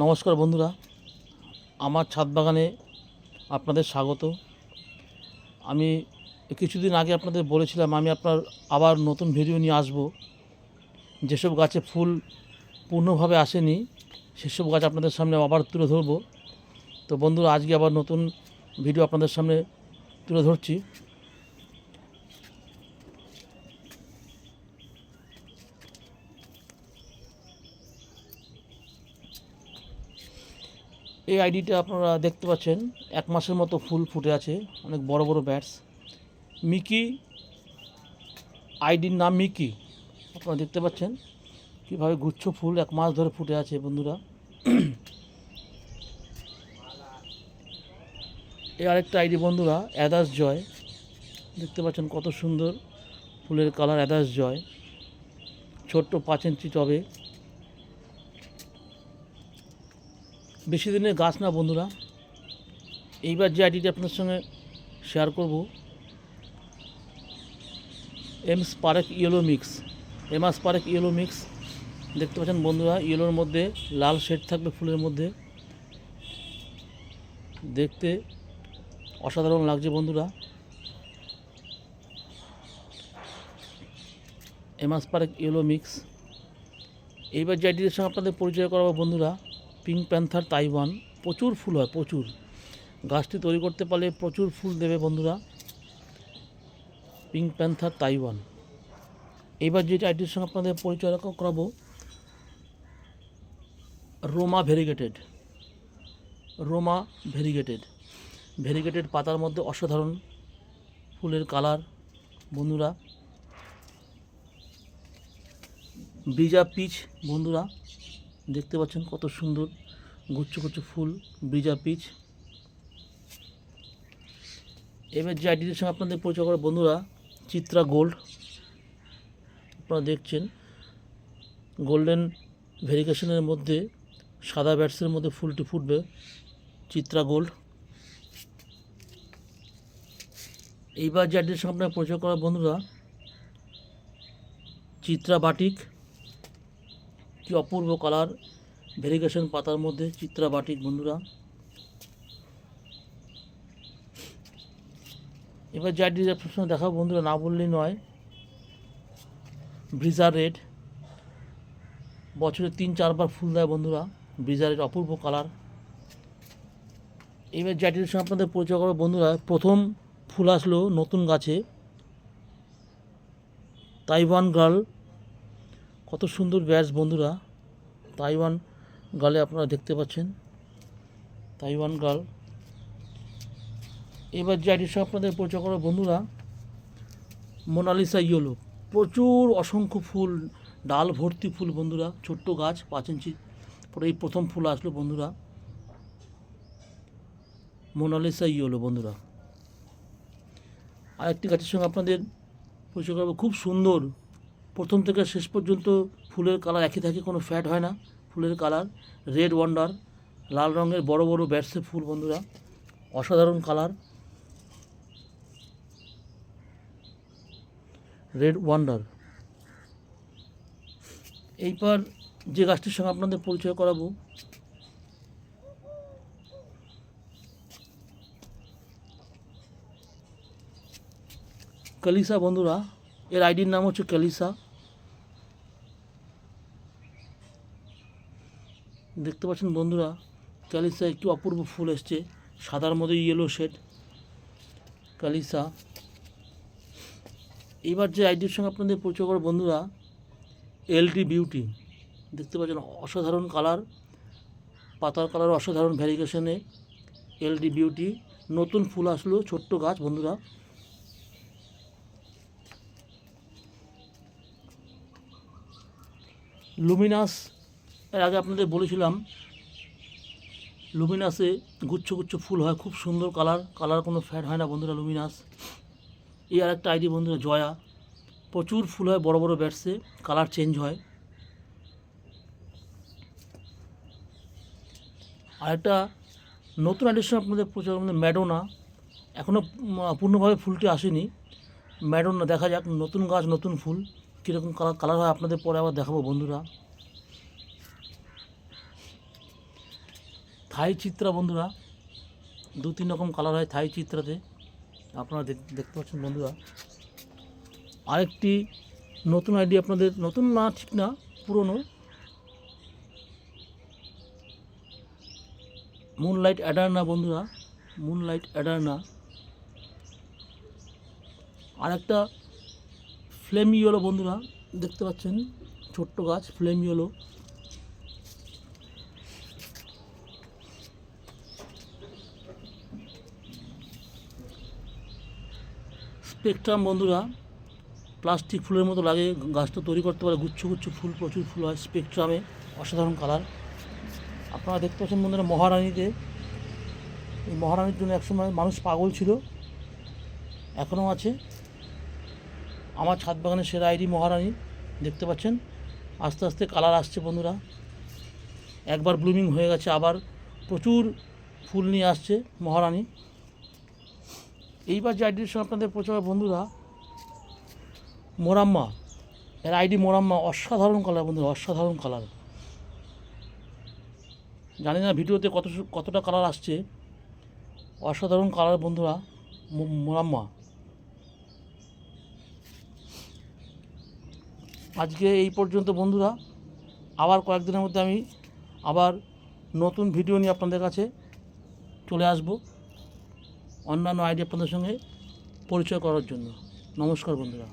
নমস্কার বন্ধুরা, আমার ছাদ বাগানে আপনাদের স্বাগত। আমি কিছুদিন আগে আপনাদের বলেছিলাম আমি আবার নতুন ভিডিও নিয়ে আসব। যেসব গাছে ফুল পূর্ণভাবে আসেনি সেসব গাছ আপনাদের সামনে আবার তুলে ধরব। তো বন্ধুরা, আজকে আবার নতুন ভিডিও আপনাদের সামনে তুলে ধরছি। এই আইডিটা আপনারা দেখতে পাচ্ছেন, 1 মাসের মতো ফুল ফুটে আছে, অনেক বড় বড় ব্যাটস। মিকি, আইডির নাম মিকি। আপনারা দেখতে পাচ্ছেন কীভাবে গুচ্ছ ফুল 1 মাস ধরে ফুটে আছে বন্ধুরা। এই আরেকটা আইডি বন্ধুরা, অ্যাদাস জয়। দেখতে পাচ্ছেন কত সুন্দর ফুলের কালার। অ্যাদাস জয় ছোট্ট 5 ইঞ্চি টবে, বেশি দিনের গাছ না বন্ধুরা। এইবার যে আইডিটি আপনার সঙ্গে শেয়ার করব, এমস পারেক ইয়েলো মিক্স। এমস পারেক ইয়েলো মিক্স দেখতে পাচ্ছেন বন্ধুরা, ইয়েলোর মধ্যে লাল শেড থাকবে ফুলের মধ্যে। দেখতে অসাধারণ লাগছে বন্ধুরা। এমস পারেক ইয়েলো মিক্স। এইবার যে আইডির সঙ্গে আপনাদের পরিচয় করাবো বন্ধুরা, পিঙ্ক প্যান্থার তাইওয়ান। প্রচুর ফুল হয়, প্রচুর। গাছটি তৈরি করতে পারলে প্রচুর ফুল দেবে বন্ধুরা। Pink panther Taiwan. এইবার যে আইডির সঙ্গে আপনাদের পরিচয় করাবো, Ruma variegated. Ruma variegated. Variegated পাতার মধ্যে অসাধারণ ফুলের কালার বন্ধুরা। ব্রিজা পিচ বন্ধুরা, দেখতে পাচ্ছেন কত সুন্দর গুচ্ছ গুচ্ছ ফুল। Brezza pitch. এবার যে আইডির সঙ্গে আপনাদের পরিচয় করে বন্ধুরা, চিত্রা গোল্ড। আপনারা দেখছেন গোল্ডেন ভেরিগেশনের মধ্যে সাদা ব্যাটসের মধ্যে ফুলটি ফুটবে, চিত্রা গোল্ড। এইবার যে আইডির সঙ্গে আপনার পরিচয় করা বন্ধুরা, চিত্রা বাটিক। কি অপূর্ব কালার ভেরিগেশন পাতার মধ্যে, চিত্রা বাটিক বন্ধুরা। এবার যে আইডি আপনার সঙ্গে দেখাবো বন্ধুরা, না বললেই নয়, ব্রিজা রেড। বছরে 3-4 বার ফুল দেয় বন্ধুরা, ব্রিজা রেড। অপূর্ব কালার। এবার যে আইডির সঙ্গে আপনাদের পরিচয় করবো বন্ধুরা, প্রথম ফুল আসলো নতুন গাছে, তাইওয়ান গার্ল। কত সুন্দর ব্যাটস বন্ধুরা, তাইওয়ান গার্লে আপনারা দেখতে পাচ্ছেন, তাইওয়ান গার্ল। এবার যে আইডির সঙ্গে আপনাদের পরিচয় করবো বন্ধুরা, মোনালিসা ইয়েলো। প্রচুর অসংখ্য ফুল, ডাল ভর্তি ফুল বন্ধুরা। ছোট্ট গাছ, 5 ইঞ্চি পরে এই প্রথম ফুল আসলো বন্ধুরা, মোনালিসা ইয়েলো বন্ধুরা। আরেকটি গাছের সঙ্গে আপনাদের পরিচয় করবো, খুব সুন্দর। প্রথম থেকে শেষ পর্যন্ত ফুলের কালার একই থাকে, কোনো ফ্যাট হয় না ফুলের কালার। Red wonder. লাল রঙের বড় বড় ব্যাটসের ফুল বন্ধুরা, অসাধারণ কালার। Red wonder. এইবার যে গাছটির সঙ্গে আপনাদের পরিচয় করাবো, ক্যালিসা বন্ধুরা। এর আইডির নাম হচ্ছে ক্যালিসা। দেখতে পাচ্ছেন বন্ধুরা, ক্যালিসা একটু অপূর্ব ফুল এসছে, সাদার মধ্যে ইয়েলো শেড, ক্যালিসা। এবার যে আইডির সঙ্গে আপনাদের পরিচয় করবো বন্ধুরা, এলডি বিউটি। দেখতে পাচ্ছেন অসাধারণ কালার, পাতার কালার অসাধারণ ভ্যারিগেশনে, এলডি বিউটি। নতুন ফুল আসলো, ছোট্ট গাছ বন্ধুরা। লুমিনাস, এর আগে আপনাদের বলেছিলাম, লুমিনাসে গুচ্ছ গুচ্ছ ফুল হয়, খুব সুন্দর কালার। কালার কোনো ফ্যাট হয় না বন্ধুরা, লুমিনাস। এই আরেকটা আইডি বন্ধুরা, জয়া। প্রচুর ফুল হয় বড় বড় ব্যাটসে, কালার চেঞ্জ হয়। আরেকটা নতুন আইডির আপনাদের প্রচার ম্যাডোনা। এখনও পূর্ণভাবে ফুলটি আসেনি, ম্যাডোনা। দেখা যাক, নতুন গাছ নতুন ফুল কীরকম কালার হয় আপনাদের পরে আবার দেখাবো বন্ধুরা। থাই চিত্রা বন্ধুরা, 2-3 রকম কালার হয় থাই চিত্রাতে, আপনারা দেখতে পাচ্ছেন বন্ধুরা। আরেকটি নতুন আইডি আপনাদের, নতুন না ঠিক না, পুরনো, মুনলাইট অ্যাডারনা বন্ধুরা, মুনলাইট অ্যাডারনা। আরেকটা ফ্লেম ইয়েলো বন্ধুরা, দেখতে পাচ্ছেন ছোট্ট গাছ ফ্লেম ইয়েলো। স্পেকট্রাম বন্ধুরা, প্লাস্টিক ফুলের মতো লাগে, গাছটা তৈরি করতে পারে, গুচ্ছ গুচ্ছ ফুল, প্রচুর ফুল হয় স্পেকট্রামে, অসাধারণ কালার। আপনারা দেখতে পাচ্ছেন বন্ধুরা মহারানীতে, এই মহারানীর জন্য একসময় মানুষ পাগল ছিল, এখনও আছে। আমার ছাদ বাগানের সেরা আইডি মহারানী, দেখতে পাচ্ছেন আস্তে আস্তে কালার আসছে বন্ধুরা। একবার ব্লুমিং হয়ে গেছে, আবার প্রচুর ফুল নিয়ে আসছে মহারানী। এইবার যে আইডির সঙ্গে আপনাদের পরিচয় বন্ধুরা, মোরাম্মা, এর আইডি মোরাম্মা, অসাধারণ কালার বন্ধুরা, অসাধারণ কালার। জানি না ভিডিওতে কতটা কালার আসছে, অসাধারণ কালার বন্ধুরা মোরাম্মা। আজকে এই পর্যন্ত বন্ধুরা, আবার কয়েকদিনের মধ্যে আমি আবার নতুন ভিডিও নিয়ে আপনাদের কাছে চলে আসব, অন্যান্য আইডি আপনাদের সঙ্গে পরিচয় করার জন্য। নমস্কার বন্ধুরা।